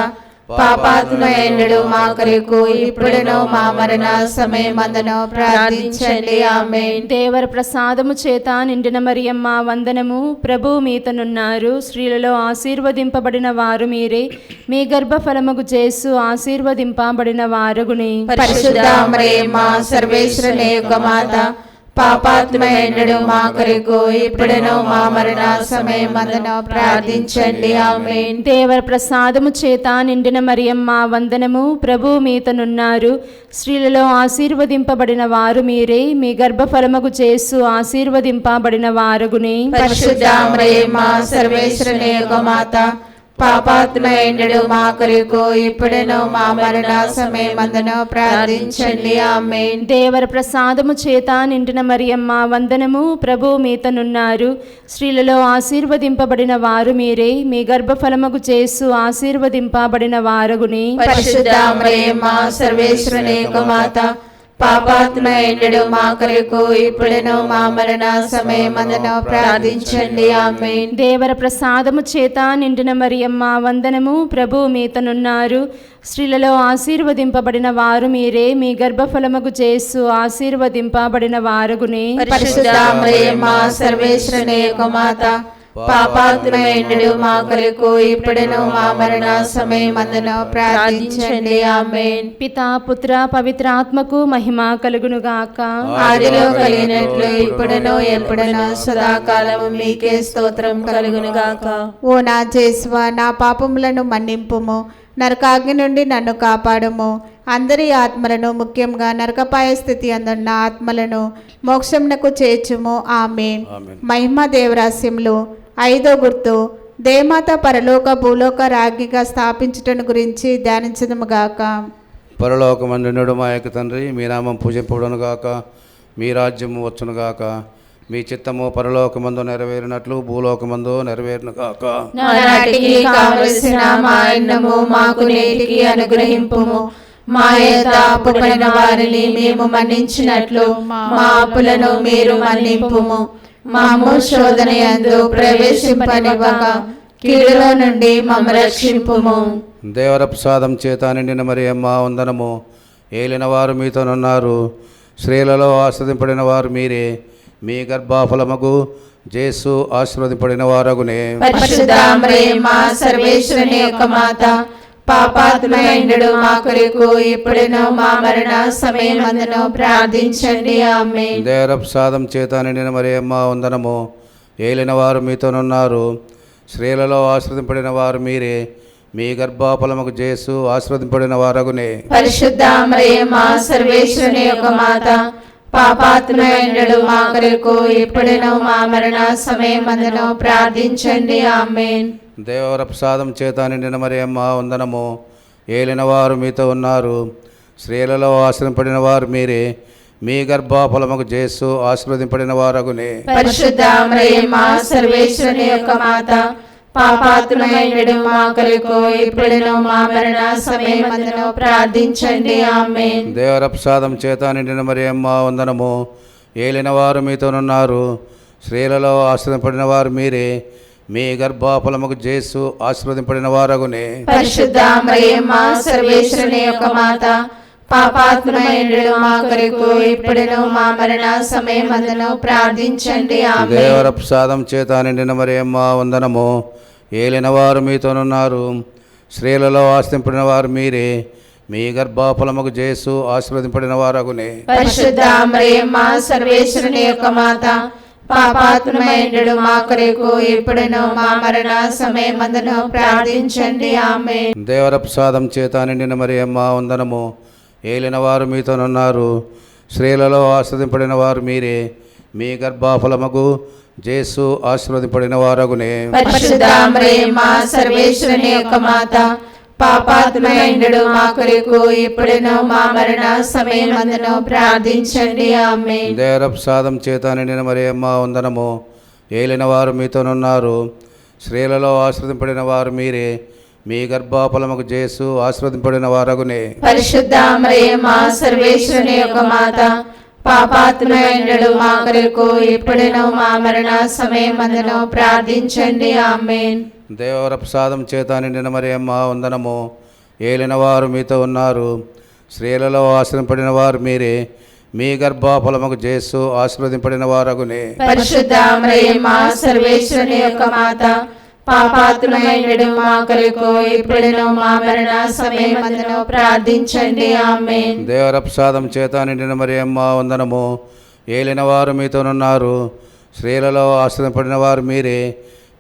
పాపాత్ములైనడు మా కొరకు ఇప్పుడును మా మరణ సమయమందును ప్రార్థించండి. ఆమేన్. దేవర ప్రసాదము చేత నిండిన మరియమ్మ వందనము, ప్రభు మీతనున్నారు. స్త్రీలలో ఆశీర్వదింపబడిన వారు మీరే, మీ గర్భఫలముకు చేసు ఆశీర్వదింపబడిన వారగుని. పరిశుద్ధ మరియమ్మ సర్వేశ్వరుని యొక్క మాత, పాపాత్ములైనడు మా కొరకు ఇప్పుడును మా మరణ సమయమందును ప్రార్థించండి. ఆమేన్. దేవర ప్రసాదము చేత నిండిన మరియమ్మ వందనము, ప్రభు మీతనున్నారు. స్త్రీలలో ఆశీర్వదింపబడిన వారు మీరే, మీ గర్భఫలముకు చేసు ఆశీర్వదింపబడిన వారగుని. పరిశుద్ధ మరియమ్మ సర్వేశ్వరుని యొక్క మాత, పాపాత్ములైనడు మా కొరకు ఇప్పుడును మా మరణ సమయమందును ప్రార్థించండి. ఆమేన్. దేవర ప్రసాదము చేత నిండిన మరియమ్మ వందనము, ప్రభు మీతనున్నారు. స్త్రీలలో ఆశీర్వదింపబడిన వారు మీరే, మీ గర్భఫలముకు చేసు ఆశీర్వదింపబడిన వారగుని. పరిశుద్ధ మరియమ్మ సర్వేశ్వరుని యొక్క మాత, పాపాత్ములైనడు మా కొరకు ఇప్పుడును మా మరణ సమయమందును ప్రార్థించండి. ఆమేన్. దేవర ప్రసాదము చేత నిండిన మరియమ్మ వందనము, ప్రభు మీతనున్నారు. స్త్రీలలో ఆశీర్వదింపబడిన వారు మీరే, మీ గర్భఫలముకు చేసు ఆశీర్వదింపబడిన వారగుని. పరిశుద్ధ మరియమ్మ సర్వేశ్వరుని యొక్క మాత, పాపాత్ములైనడు మా కొరకు ఇప్పుడును మా మరణ సమయమందును ప్రార్థించండి. ఆమేన్. పితా పుత్ర పవిత్రాత్మకు మహిమ కలుగునుగాక. ఆదిలో కలిగినట్లు ఇప్పుడును ఎప్పుడును సదాకాలము మీకే స్తోత్రం కలుగునుగాక. ఓ నా జేసువా, నా పాపములను మన్నింపుము, నరకాగ్ని నుండి నన్ను కాపాడుము. అందరి ఆత్మలను, ముఖ్యంగా నరకపాయ స్థితి అందున్న ఆత్మలను మోక్షమునకు చేర్చుము. ఆమేన్. మహిమ దేవరాస్యములు. 5వ గుర్తు, దేవమాత పరలోక భూలోక రాజ్ఞిగా స్థాపించుటను గురించి ధ్యానించదుముగాక. పరలోకమందునుడు మా యొక్క తండ్రి, మీ నామం పూజింపబడునుగాక, మీ రాజ్యము వచ్చునుగాక, మీ చిత్తము పరలోకమందు నెరవేరినట్లు భూలోకమందు నెరవేరునుగాక. నానాటికి కావలసిన మా అన్నము మాకు నేటికి అనుగ్రహింపుము. మా యొక్క అప్పుపడిన వారిని మేము మన్నించినట్లు మా అప్పులను మీరు మన్నింపుము. మాము శోధన యందు ప్రవేశింపనివ్వక కీడులో నుండి మమ్మ రక్షింపుము. దేవర ప్రసాదం చేత నిండిన మరియమ్మ వందనము, ఏలిన వారు మీతోనున్నారు. స్త్రీలలో ఆస్వాదింపడిన వారు మీరే, మీ గర్భఫలముకు జేసు ఆశీర్వదింపడిన వారగునే. పరిశుద్ధ మరియమ్మ సర్వేశ్వరుని యొక్క మాత, పాపాత్ములైనడు మా కొరకు ఇప్పుడును మా మరణ సమయమందును ప్రార్థించండి. ఆమేన్. దేవర ప్రసాదం చేత నిండిన మరియమ్మ వందనము, ఏలిన వారు మీతోనున్నారు. స్త్రీలలో ఆశీర్వదింపడిన వారు మీరే, మీ గర్భఫలముకు జేసు ఆశీర్వదింపడిన వారగునే. పరిశుద్ధ మరియమ్మ సర్వేశ్వరుని యొక్క మాత, పాపాత్ములైనడు మా కొరకు ఇప్పుడును మా మరణ సమయమందును ప్రార్థించండి. ఆమేన్. దేవర ప్రసాదం చేత నిండిన మరియమ్మ వందనము, ఏలిన వారు మీతో ఉన్నారు. స్త్రీలలో ఆశ్రయింపడిన వారు మీరే, మీ గర్భఫలముకు జేసు ఆశీర్వదింపడిన వారగునే. పరిశుద్ధ మరియమ్మ సర్వేశ్వరుని యొక్క మాత, పాపాత్ములైనడు మా కొరకు ఇప్పుడును మా మరణ సమయమందును ప్రార్థించండి. ఆమేన్. దేవర ప్రసాదం చేత నిండిన మరియమ్మ వందనము, ఏలిన వారు మీతోనున్నారు. స్త్రీలలో ఆశ్రయింపడిన వారు మీరే, మీ గర్భఫలముకు జేసు ఆశీర్వదింపడిన వారగునే. పరిశుద్ధ మరియమ్మ సర్వేశ్వరుని యొక్క మాత, పాపాత్ములమైనడు మా కొరకు ఇప్పుడును మా మరణ సమయమందును ప్రార్థించండి. ఆమేన్. దేవర ప్రసాదం చేత నిండిన మరియమ్మ వందనము. ఏలిన వారు మీతోనున్నారు, స్త్రీలలో ఆస్తింపడిన వారు మీరే, మీ గర్భఫలముకు జేసు ఆశీర్వదింపడిన వారగునే. పరిశుద్ధ మరియమ్మ సర్వేశ్వరుని యొక్క మాత, పాపాత్ములమైనడు మా కొరకు ఇప్పుడును మా మరణ సమయమందును ప్రార్థించండి. ఆమేన్. దేవర ప్రసాదం చేత నిండిన మరియమ్మ వందనము. ఏలిన వారు మీతోనున్నారు, స్త్రీలలో ఆస్వాదింపడిన వారు మీరే, మీ గర్భఫలముకు జేసు ఆశీర్వదింపడిన వారగునే. పరిశుద్ధ మరియమ్మ సర్వేశ్వరుని యొక్క మాత, పాపాత్ములమైనడు మా కొరకు ఇప్పుడును మా మరణ సమయమందును ప్రార్థించండి. ఆమేన్. దేవర ప్రసాదం చేత నిండిన మరియమ్మ వందనము. ఏలిన వారు మీతోనున్నారు, స్త్రీలలో ఆశీర్వదింపడిన వారు మీరే, మీ గర్భఫలముకు జేసు ఆశీర్వదింపడిన వారగునే. పరిశుద్ధ మరియమ్మ సర్వేశ్వరుని యొక్క మాత, పాపాత్ములమైనడు మా కొరకు ఇప్పుడును మా మరణ సమయమందును ప్రార్థించండి. ఆమేన్. దేవర ప్రసాదం చేత నిండిన మరియమ్మ వందనము. ఏలిన వారు మీతో ఉన్నారు, స్త్రీలలో ఆశ్రయింపడిన వారు మీరే, మీ గర్భఫలముకు జేసు ఆశీర్వదింపడిన వారగునే. పరిశుద్ధ మరియమ్మ సర్వేశ్వరుని యొక్క మాత, పాపాత్ములమైనడు మా కొరకు ఇప్పుడును మా మరణ సమయమందును ప్రార్థించండి. ఆమేన్. దేవర ప్రసాదం చేత నిండిన మరియమ్మ వందనము. ఏలిన వారు మీతోనున్నారు, స్త్రీలలో ఆశ్రయింపడిన వారు మీరే,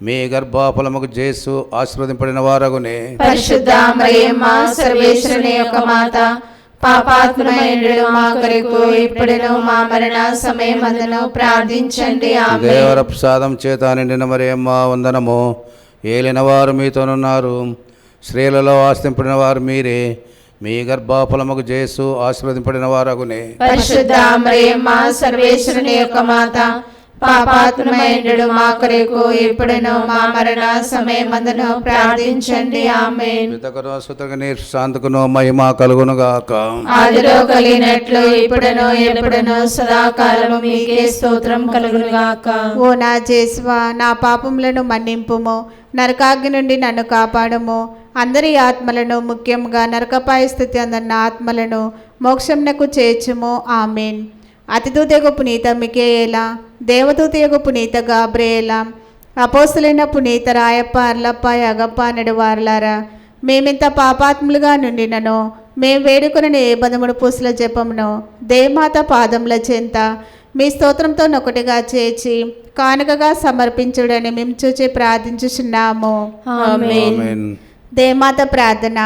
మీ గర్భఫలముకు జేసు ఆశీర్వదింపడిన వారగునే. పరిశుద్ధ మరియమ్మ సర్వేశ్వరుని యొక్క మాత, పాపాత్ములమైనడు మా కొరకు ఇప్పుడును మా మరణ సమయమందును ప్రార్థించండి. ఆమేన్. దేవర ప్రసాదం చేత నిండిన మరియమ్మ వందనము. ఏలిన వారు మీతోనున్నారు, స్త్రీలలో ఆశ్రయింపడిన వారు మీరే, మీ గర్భఫలముకు జేసు ఆశీర్వదింపడిన వారగునే. పరిశుద్ధ మరియమ్మ సర్వేశ్వరుని యొక్క మాత, పాపాత్ములమైనడు మా కొరకు ఇప్పుడును మా మరణ సమయమందును ప్రార్థించండి. ఆమేన్. పితకును సుతకుని శాంతకును మహిమ కలుగునుగాక. ఆదిలో కలిగినట్లు ఇప్పుడును ఎప్పుడును సదాకాలము మీకే స్తోత్రం కలుగునుగాక. ఓ నా జేసువా, నా పాపములను మన్నింపుము, నరకాగ్ని నుండి నన్ను కాపాడము. అందరి ఆత్మలను, ముఖ్యంగా నరకపాయ స్థితి అందన్న ఆత్మలను మోక్షంనకు చేర్చుము. ఆమేన్. అతిదూతయగు పునీత మికేయేలా, దేవదూతయగు పునీత గాబ్రియేలా, అపోస్తులైన పునీత రాయప్ప, అర్లప్ప, యగప్ప అనడు వారలారా, మేమింత పాపాత్ములుగా నుండినను మేము వేడుకొనని ఏ బదముడు పూసల జపమును దేవమాత పాదముల చెంత మీ స్తోత్రంతో ఒకటిగా చేర్చి కానుకగా సమర్పించుడని మేము చూచి ప్రార్థించుచున్నాము. ఆమేన్. దేవమాత ప్రార్థన.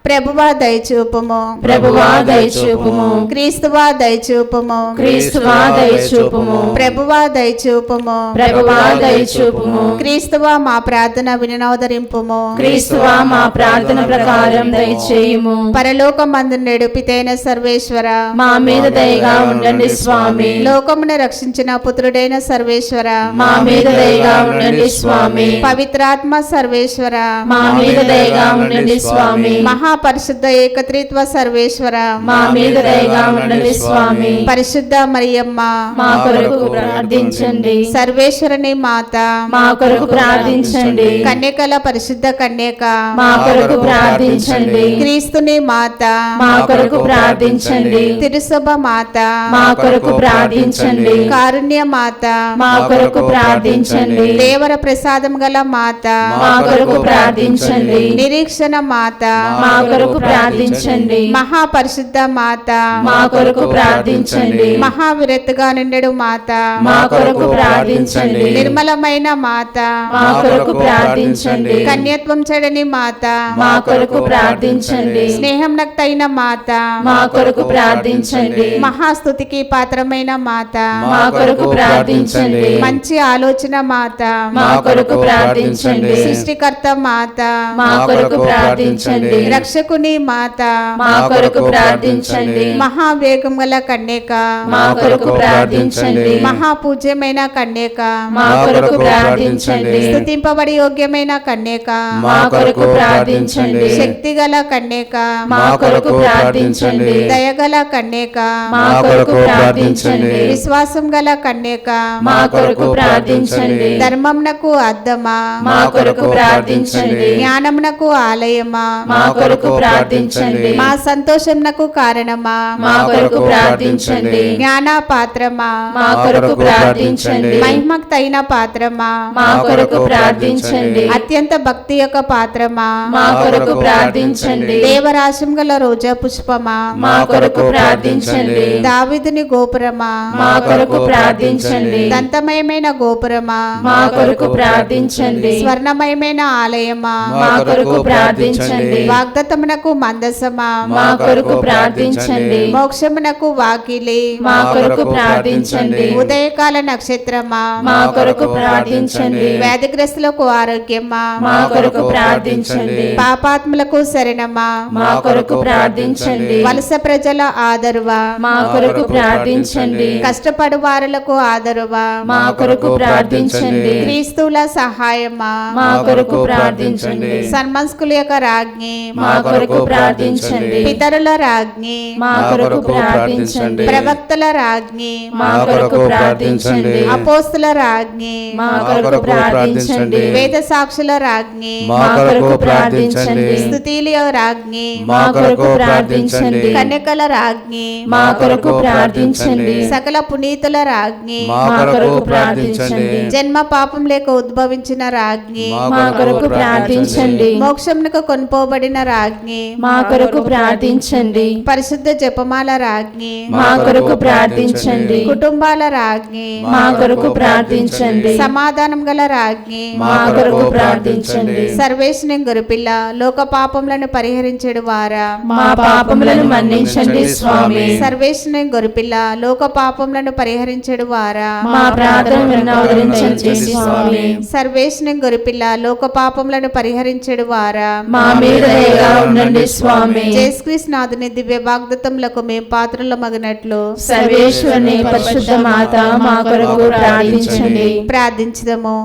ప్రభువా దయచూపుము, ప్రభువా దయచూపుము, క్రీస్తువా దయచూపుము, క్రీస్తువా దయచూపుము, ప్రభువా దయచూపుము, ప్రభువా దయచూపుము, క్రీస్తువా మా ప్రార్థన వినోదరింపుము, క్రీస్తువా మా ప్రార్థన ప్రకారం దయచేయుము. పరలోకమందుండెడు పితైన సర్వేశ్వర, మా మీద దయగా ఉండండి స్వామి. లోకమును రక్షించిన పుత్రుడైన సర్వేశ్వర, మా మీద దయగా ఉండండి స్వామి. పవిత్రాత్మ సర్వేశ్వర, మా మీద దయగా ఉండండి స్వామి. మహాపరిశుద్ధ ఏకత్రిత్వ సర్వేశ్వర, మా మీద దయగా ఉండండి స్వామి. పరిశుద్ధ మరియమ్మ, మా కొరకు ప్రార్థించండి. సర్వేశ్వరుని మాత, మా కొరకు ప్రార్థించండి. కన్యకల పరిశుద్ధ కన్యక, మా కొరకు ప్రార్థించండి. క్రీస్తుని మాత, మా కొరకు ప్రార్థించండి. తిరుసభ మాత, మా కొరకు ప్రార్థించండి. కారుణ్య మాత, మా కొరకు ప్రార్థించండి. దేవర ప్రసాదం గల మాత, మా కొరకు ప్రార్థించండి. నిరీక్షణ మాత, మా కొరకు ప్రార్థించండి. మహాపరిశుద్ధ మాత, మా కొరకు ప్రార్థించండి. మహావిరత్తుగా నిండెడు మాత, మా కొరకు ప్రార్థించండి. నిర్మలమైన మాత, మా కొరకు ప్రార్థించండి. కన్యత్వం చెడని మాత, మా కొరకు ప్రార్థించండి. స్నేహం నక్తైన మాత, మా కొరకు ప్రార్థించండి. మహాస్తుతికి పాత్రమైన మాత, మా కొరకు ప్రార్థించండి. మంచి ఆలోచన మాత, మా కొరకు ప్రార్థించండి. సృష్టికర్త మాత, మా కొరకు ప్రార్థించండి. రక్షకుని మాత, మా కొరకు ప్రార్థించండి. మహావేగం గల కన్యక, మా కొరకు ప్రార్థించండి. మహాపూజ్యమైన కన్యక, మా కొరకు ప్రార్థించండి. స్తుతింపబడి యోగ్యమైన కన్యక, మా కొరకు ప్రార్థించండి. శక్తిగల కన్యక, మా కొరకు ప్రార్థించండి. దయగల కన్యక, మా కొరకు ప్రార్థించండి. విశ్వాసం గల కన్యక, మా కొరకు ప్రార్థించండి. ధర్మంనకు అద్దమా, మా కొరకు ప్రార్థించండి. జ్ఞానమునకు ఆలయమా, మా కొరకు కొరకు ప్రార్థించండి. మా సంతోషమునకు కారణమా, మా కొరకు ప్రార్థించండి. జ్ఞాన పాత్రమా, మా కొరకు ప్రార్థించండి. మహిమక్తైన పాత్రమా, మా కొరకు ప్రార్థించండి. అత్యంత భక్తి యొక్క పాత్రమా, మా కొరకు ప్రార్థించండి. దేవరాశం గల రోజా పుష్పమా, మా కొరకు ప్రార్థించండి. దావీదుని గోపురమా, మా కొరకు ప్రార్థించండి. దంతమయమైన గోపురమా, మా కొరకు ప్రార్థించండి. స్వర్ణమయమైన ఆలయమా, మా కొరకు ప్రార్థించండి. వాగ్దత్తమునకు మందసమా, మా కొరకు ప్రార్థించండి. మోక్షమునకు వాకిలి, మా కొరకు ప్రార్థించండి. ఉదయకాల నక్షత్రమా, మా కొరకు ప్రార్థించండి. వ్యాధిగ్రస్తులకు ఆరోగ్యమా, మా కొరకు ప్రార్థించండి. పాపాత్ములకు శరణమా, మా కొరకు ప్రార్థించండి. వలస ప్రజల ఆదరువా, మా కొరకు ప్రార్థించండి. కష్టపడు వారులకు ఆదరువా, మా కొరకు ప్రార్థించండి. క్రీస్తుల సహాయమా, మా కొరకు ప్రార్థించండి. సన్మస్కుల యొక్క రాజ్ఞి, మా కొరకు ప్రార్థించండి. పితరుల రాజ్ఞి, మా కొరకు ప్రార్థించండి. ప్రవక్తల రాజ్ఞి, మా కొరకు ప్రార్థించండి. అపోస్తుల రాజ్ఞి, మా కొరకు ప్రార్థించండి. వేద సాక్షుల రాజ్ఞి, మా కొరకు ప్రార్థించండి. స్తుతిల రాజ్ఞి, మా కొరకు ప్రార్థించండి. కన్యకల రాజ్ఞి, మా కొరకు ప్రార్థించండి. సకల పునీతుల రాజ్ఞి, మా కొరకు ప్రార్థించండి. జన్మ పాపం లేక ఉద్భవించిన రాజ్ఞి, మా కొరకు ప్రార్థించండి. మోక్షమునకు కొనుపోబడిన రాజ్ఞి, మా కొరకు ప్రార్థించండి. పరిశుద్ధ జపమాల రాజ్ఞి, మా కొరకు ప్రార్థించండి. కుటుంబాల రాజ్ఞి, మా కొరకు ప్రార్థించండి. సమాధానం గల రాజ్ఞి, మా కొరకు ప్రార్థించండి. సర్వేశ్వని గురుపిల్ల లోక పాపములను పరిహరించెడు వారా, మా పాపములను మన్నించండి స్వామి. సర్వేశ్వని గురుపిల్ల లోక పాపములను పరిహరించెడు వారా, మా ప్రార్థన వినవదరించండి స్వామి. సర్వేశ్వని గురుపిల్ల లోక పాపములను పరిహరించెడు వారా, మా మీద దయగా ఉండండి స్వామి. జేసుక్రీస్తునాథుని దివ్య వాగ్దత్తములకు మేము పాత్రలు మగినట్లు సర్వేశ్వరుని పరిశుద్ధ మాత మా కొరకు ప్రార్థించండి. ప్రార్థించదము.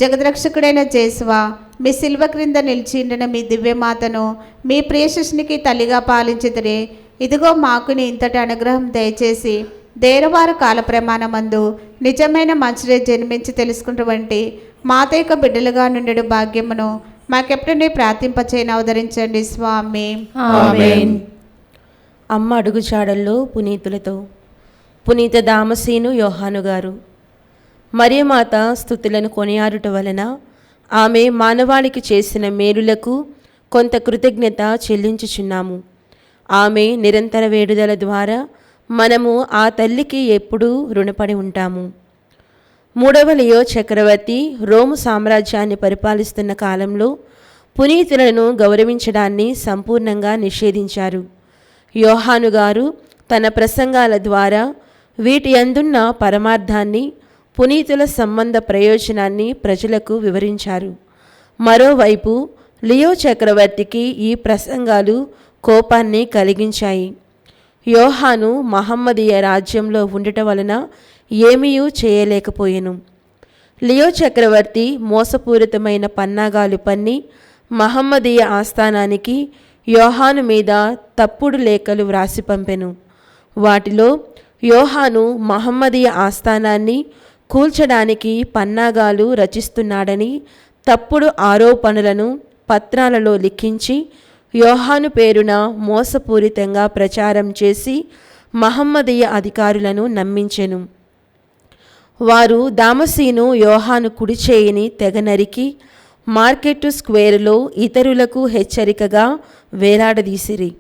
జగద్రక్షకుడైన జేసువా, మీ శిల్వ క్రింద నిలిచిండిన మీ దివ్యమాతను మీ ప్రియశిష్నికి తల్లిగా పాలించితిరే. ఇదిగో మాకుని ఇంతటి అనుగ్రహం దయచేసి దేరవారు కాల ప్రమాణమందు నిజమైన మంచిరే జన్మించి తెలుసుకున్నటువంటి మాతేక బిడ్డలుగా నుండి భాగ్యమును మాకెప్పుడు ప్రార్థింపచేయని అవతరించండి స్వామి. ఆమేన్. అమ్మ అడుగుచాడల్లో పునీతులతో పునీత దామసీను యోహాను గారు మరియమాత స్తుతులను కొనియాడుట వలన ఆమె మానవాళికి చేసిన మేలులకు కొంత కృతజ్ఞత చెల్లించుచున్నాము. ఆమె నిరంతర వేడుదల ద్వారా మనము ఆ తల్లికి ఎప్పుడూ రుణపడి ఉంటాము. 3వ లియో చక్రవర్తి రోము సామ్రాజ్యాన్ని పరిపాలిస్తున్న కాలంలో పునీతులను గౌరవించడాన్ని సంపూర్ణంగా నిషేధించారు. యోహాను గారు తన ప్రసంగాల ద్వారా వీటి అందున్న పరమార్థాన్ని, పునీతుల సంబంధ ప్రయోజనాన్ని ప్రజలకు వివరించారు. మరోవైపు లియో చక్రవర్తికి ఈ ప్రసంగాలు కోపాన్ని కలిగించాయి. యోహాను మహమ్మదీయ రాజ్యంలో ఉండటం వలన ఏమీయూ చేయలేకపోయెను. లియో చక్రవర్తి మోసపూరితమైన పన్నాగాలు పన్ని మహమ్మదీయ ఆస్థానానికి యోహాను మీద తప్పుడు లేఖలు వ్రాసి పంపెను. వాటిలో యోహాను మహమ్మదీయ ఆస్థానాన్ని కూల్చడానికి పన్నాగాలు రచిస్తున్నాడని తప్పుడు ఆరోపణలను పత్రాలలో లిఖించి యోహాను పేరున మోసపూరితంగా ప్రచారం చేసి మహమ్మదీయ అధికారులను నమ్మించెను. వారు దామసీను యోహాను కుడి చేయిని తెగ నరికి మార్కెట్ స్క్వేర్లో ఇతరులకు హెచ్చరికగా వేలాడదీసిరి.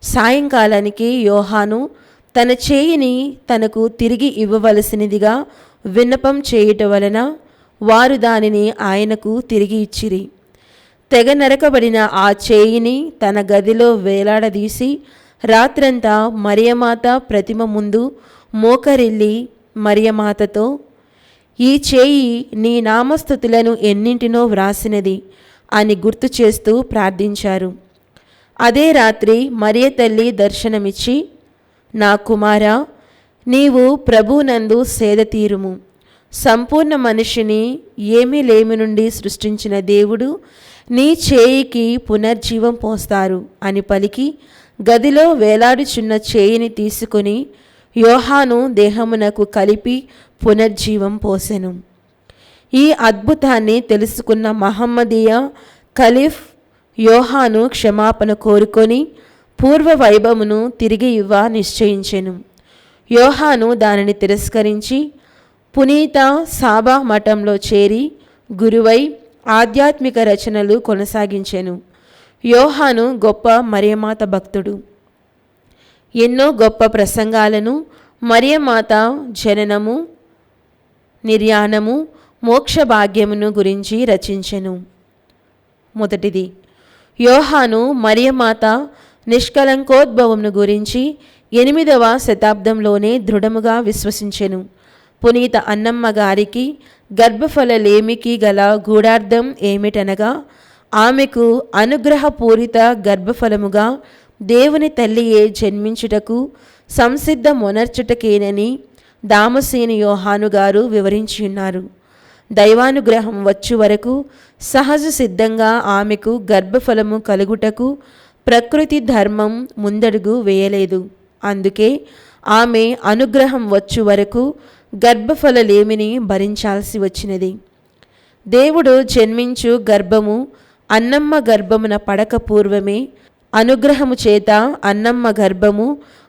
సాయంకాలానికి యోహాను తన చేయిని తనకు తిరిగి ఇవ్వవలసినదిగా విన్నపం చేయుట వలన వారు దానిని ఆయనకు తిరిగి ఇచ్చిరి. తెగ నరకబడిన ఆ చేయిని తన గదిలో వేలాడదీసి రాత్రంతా మరియమాత ప్రతిమ ముందు మోకరిల్లి మరియమాతతో, ఈ చేయి నీ నామస్తుతులను ఎన్నింటినో వ్రాసినది అని గుర్తు చేస్తూ ప్రార్థించారు. అదే రాత్రి మరియ తల్లి దర్శనమిచ్చి, నా కుమారా, నీవు ప్రభునందు సేద తీరుము. సంపూర్ణ మనిషిని ఏమీ లేమి నుండి సృష్టించిన దేవుడు నీ చేయికి పునర్జీవం పోస్తారు అని పలికి గదిలో వేలాడుచున్న చేయిని తీసుకొని యోహాను దేహమునకు కలిపి పునర్జీవం పోసెను. ఈ అద్భుతాన్ని తెలుసుకున్న మహమ్మదీయ ఖలీఫ్ యోహాను క్షమాపణ కోరుకొని పూర్వ వైభవమును తిరిగి ఇవ్వ నిశ్చయించెను. యోహాను దానిని తిరస్కరించి పునీత సాబా మఠంలో చేరి గురువై ఆధ్యాత్మిక రచనలు కొనసాగించెను. యోహాను గొప్ప మరియమాత భక్తుడు. ఎన్నో గొప్ప ప్రసంగాలను మరియమాత జననము, నిర్యాణము, మోక్ష భాగ్యమును గురించి రచించెను. మొదటిది, యోహాను మరియమాత నిష్కలంకోద్భవమును గురించి 8వ శతాబ్దంలోనే దృఢముగా విశ్వసించెను. పునీత అన్నమ్మ గారికి గర్భఫలలేమికి గల గూఢార్థం ఏమిటనగా, ఆమెకు అనుగ్రహపూరిత గర్భఫలముగా దేవుని తల్లియే జన్మించుటకు సంసిద్ధమొనర్చుటకేనని దామసేని యోహాను గారు వివరించి ఉన్నారు. దైవానుగ్రహం వచ్చు వరకు సహజ సిద్ధంగా ఆమెకు గర్భఫలము కలుగుటకు ప్రకృతి ధర్మం ముందడుగు వేయలేదు. అందుకే ఆమె అనుగ్రహం వచ్చు వరకు గర్భఫలలేమిని భరించాల్సి వచ్చినది. దేవుడు జన్మించు గర్భము అన్నమ్మ గర్భమున పడక పూర్వమే అనుగ్రహము చేత అన్నమ్మ గర్భము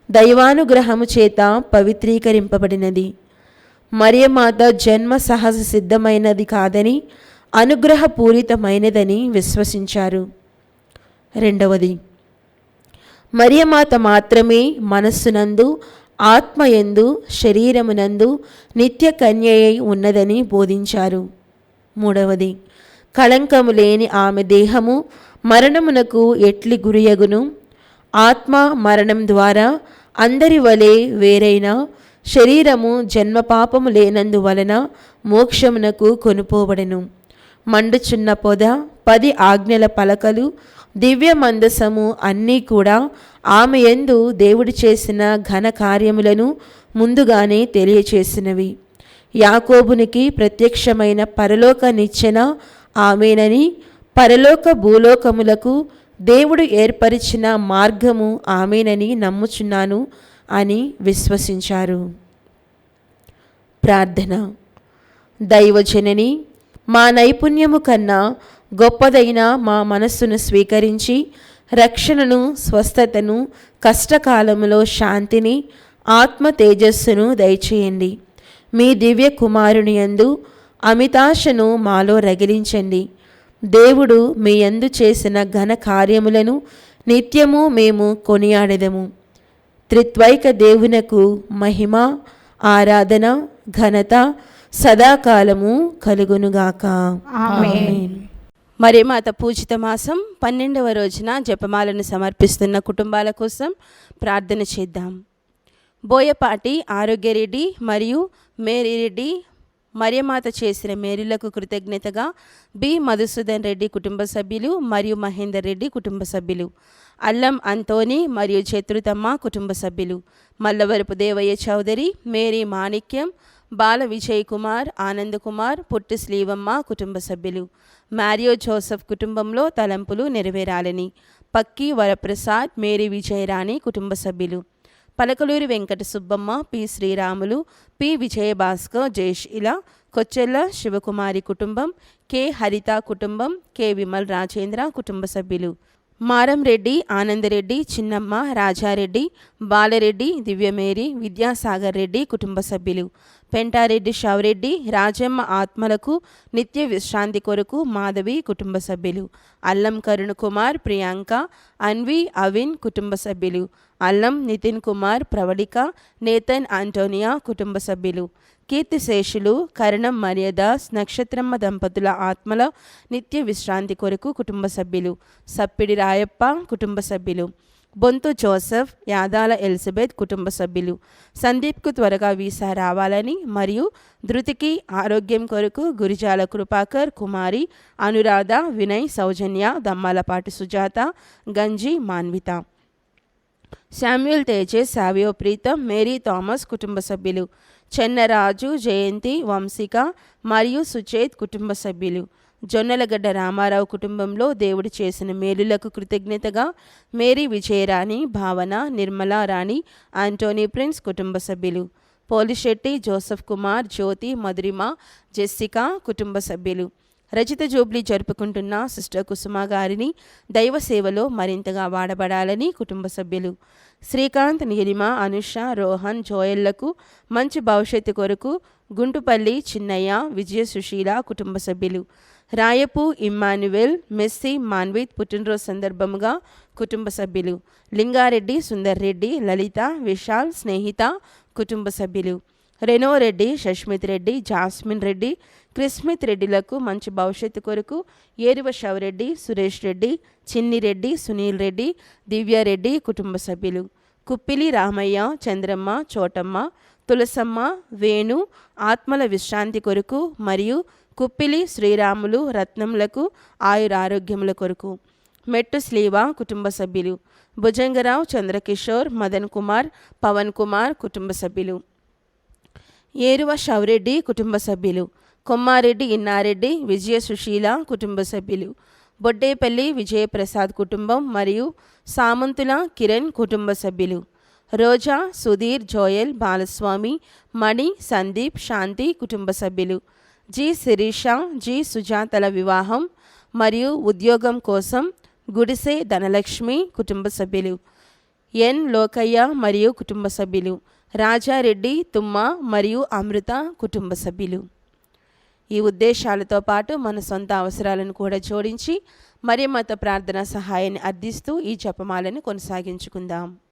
దైవానుగ్రహము చేత పవిత్రీకరింపబడినది. మరియమాత జన్మ సహజ సిద్ధమైనది కాదని, అనుగ్రహపూరితమైనదని విశ్వసించారు. రెండవది, మరియమాత మాత్రమే మనస్సునందు, ఆత్మయందు, శరీరమునందు నిత్య కన్యయై ఉన్నదని బోధించారు. మూడవది, కళంకము లేని ఆమె దేహము మరణమునకు ఎట్లి గురియగును, ఆత్మ మరణం ద్వారా అందరి వలె వేరైన శరీరము జన్మపాపము లేనందువలన మోక్షమునకు కొనుపోబడెను. మండుచున్న పొద, 10 ఆజ్ఞల పలకలు, దివ్య మందసము అన్నీ కూడా ఆమె యందు దేవుడు చేసిన ఘన కార్యములను ముందుగానే తెలియచేసినవి. యాకోబునికి ప్రత్యక్షమైన పరలోక నిచ్చెన ఆమెనని, పరలోక భూలోకములకు దేవుడు ఏర్పరిచిన మార్గము ఆమెనని నమ్ముచున్నాను అని విశ్వసించారు. ప్రార్థన. దైవజనని, మా నైపుణ్యము కన్నా గొప్పదైన మా మనస్సును స్వీకరించి రక్షణను, స్వస్థతను, కష్టకాలములో శాంతిని, ఆత్మ తేజస్సును దయచేయండి. మీ దివ్య కుమారుని యందు అమితాశను మాలో రగిలించండి. దేవుడు మీ యందు చేసిన ఘన కార్యములను నిత్యము మేము కొనియాడెదము. త్రిత్వైక దేవునకు మహిమ, ఆరాధన, ఘనత సదాకాలము కలుగునుగాక. ఆమేన్. మరియమాత పూజిత మాసం 12వ రోజున జపమాలను సమర్పిస్తున్న కుటుంబాల కోసం ప్రార్థన చేద్దాం. బోయపాటి ఆరోగ్యరెడ్డి మరియు మేరీరెడ్డి మరియమాత చేసిన మేలులకు కృతజ్ఞతగా బి మధుసూదన్ రెడ్డి కుటుంబ సభ్యులు మరియు మహేందర్ రెడ్డి కుటుంబ సభ్యులు, అల్లం అంతోని మరియు చతురుతమ్మ కుటుంబ సభ్యులు, మల్లవరపు దేవయ్య చౌదరి, మేరీ మాణిక్యం, బాల విజయ్ కుమార్, ఆనంద్ కుమార్, పుట్టి శ్రీవమ్మ కుటుంబ సభ్యులు, మ్యారియో జోసెఫ్ కుటుంబంలో తలంపులు నెరవేరాలని, పక్కి వరప్రసాద్, మేరీ విజయరాణి కుటుంబ సభ్యులు, పలకలూరి వెంకట సుబ్బమ్మ, పి శ్రీరాములు, పి విజయభాస్కర్, జయశీల, కొచ్చెల్ల శివకుమారి కుటుంబం, కె హరిత కుటుంబం, కె విమల్ రాజేంద్ర కుటుంబ సభ్యులు, మారం రెడ్డి, ఆనందరెడ్డి, చిన్నమ్మ, రాజారెడ్డి, బాలరెడ్డి, దివ్యమేరి, విద్యాసాగర్ రెడ్డి కుటుంబ సభ్యులు, పెంటారెడ్డి షవరెడ్డి, రాజమ్మ ఆత్మలకు నిత్య విశ్రాంతి కొరకు మాధవి కుటుంబ సభ్యులు, అల్లం కరుణ్ కుమార్, ప్రియాంక, అన్వి, అవిన్ కుటుంబ సభ్యులు, అల్లం నితిన్ కుమార్, ప్రవళిక, నేతన్ ఆంటోనియా కుటుంబ సభ్యులు, కీర్తిశేషులు కరణం మరియదాస్, నక్షత్రమ్మ దంపతుల ఆత్మల నిత్య విశ్రాంతి కొరకు కుటుంబ సభ్యులు, సప్పిడి రాయప్ప కుటుంబ సభ్యులు, బొంతు జోసెఫ్, యాదాల ఎలిజబెత్ కుటుంబ సభ్యులు, సందీప్కు త్వరగా వీసా రావాలని మరియు ధృతికి ఆరోగ్యం కొరకు గురిజాల కృపాకర్, కుమారి, అనురాధ, వినయ్, సౌజన్య, Dammalapati Sujatha, Ganji, Manvitha, Samuel Tejas, Savio Preetham, Mary Thomas కుటుంబ సభ్యులు, చెన్నరాజు, జయంతి, వంశిక మరియు సుచేత్ కుటుంబ సభ్యులు, జొన్నలగడ్డ రామారావు కుటుంబంలో దేవుడు చేసిన మేలులకు కృతజ్ఞతగా మేరీ విజయరాణి, భావన, నిర్మల రాణి, ఆంటోనీ ప్రిన్స్ కుటుంబ సభ్యులు, పోలిశెట్టి, జోసెఫ్ కుమార్, జ్యోతి, మధురిమ, జెస్సికా కుటుంబ సభ్యులు, రజిత జూబ్లీ జరుపుకుంటున్న సిస్టర్ కుసుమ గారిని దైవ సేవలో మరింతగా వాడబడాలని కుటుంబ సభ్యులు. శ్రీకాంత్, నీలిమ, అనుష, రోహన్, జోయళ్లకు మంచి భవిష్యత్తు కొరకు గుంటుపల్లి చిన్నయ్య, విజయ సుశీల కుటుంబ సభ్యులు. రాయపు ఇమ్మాన్యువెల్, మెస్సి, మాన్విత్ పుట్టినరోజు సందర్భముగా కుటుంబ సభ్యులు. లింగారెడ్డి, సుందర్ రెడ్డి, లలిత, విశాల్, స్నేహిత కుటుంబ సభ్యులు. రెనో రెడ్డి, షష్మిత్ రెడ్డి, జాస్మిన్ రెడ్డి, క్రిస్మిత్ రెడ్డిలకు మంచి భవిష్యత్తు కొరకు ఏరువ షవరెడ్డి, సురేష్ రెడ్డి, చిన్ని రెడ్డి, సునీల్ రెడ్డి, దివ్యారెడ్డి కుటుంబ సభ్యులు. కుప్పిలి రామయ్య, చంద్రమ్మ, చోటమ్మ, తులసమ్మ, వేణు ఆత్మల విశ్రాంతి కొరకు మరియు కుప్పిలి శ్రీరాములు, రత్నములకు ఆయురారోగ్యముల కొరకు. మెట్టు స్లీవ కుటుంబ సభ్యులు. భుజంగరావు, చంద్రకిషోర్, మదన్ కుమార్, పవన్ కుమార్ కుటుంబ సభ్యులు. ఏరువ షవరెడ్డి కుటుంబ సభ్యులు. కొమ్మారెడ్డి, ఇన్నారెడ్డి, విజయ సుశీల కుటుంబ సభ్యులు. బొడ్డేపల్లి విజయప్రసాద్ కుటుంబం మరియు సామంతుల కిరణ్ కుటుంబ సభ్యులు. రోజా, సుధీర్, జోయల్, బాలస్వామి, మణి, సందీప్, శాంతి కుటుంబ సభ్యులు. జి శిరీష, జి సుజాతల వివాహం మరియు ఉద్యోగం కోసం గుడిసె ధనలక్ష్మి కుటుంబ సభ్యులు. ఎన్ లోకయ్య మరియు కుటుంబ సభ్యులు. రాజారెడ్డి, తుమ్మ మరియు అమృత కుటుంబ సభ్యులు. ఈ ఉద్దేశాలతో పాటు మన సొంత అవసరాలను కూడా జోడించి మరి మత ప్రార్థన సహాయాన్ని అర్థిస్తూ ఈ జపమాలను కొనసాగించుకుందాం.